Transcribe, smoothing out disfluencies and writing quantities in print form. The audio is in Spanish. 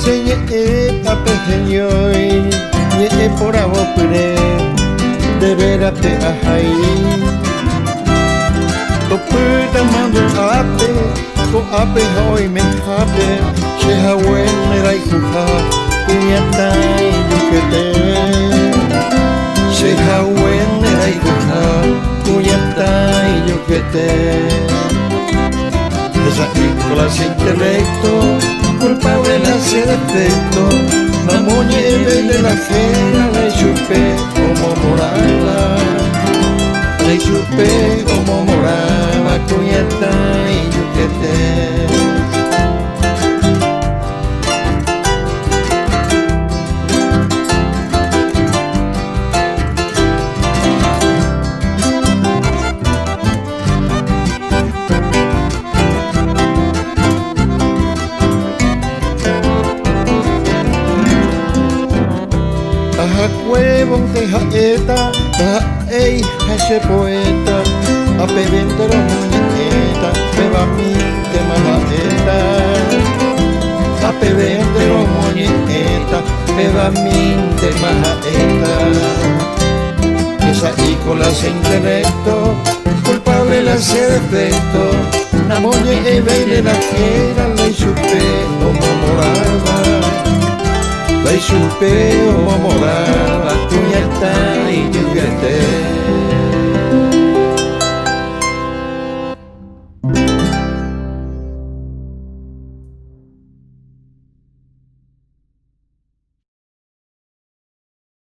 Senye apejeñoy, ye por avopre, de vera pe ahai. Toputa mando ape, ko ape hoy me hape, she hawen me rai kuha, kuyatai yukete. She hawen me rai kuha, kuyatai yukete. Esa piccola sin intelecto, culpable nace defecto, la muñeca de la cena, le chupé como moraba, le chupé como moraba, cuyeta y yuquete. Huevón de jaeta, ei, hace poeta, a pebente la muñequeta, beba mi de majaeta. A pebente la muñequeta, beba mi de majaeta. Esa ícola sin intelecto, culpable la hace defecto, la muñeca y la quiera, le chupé como moraba. Le chupé como moraba, cuyeta y yuquete.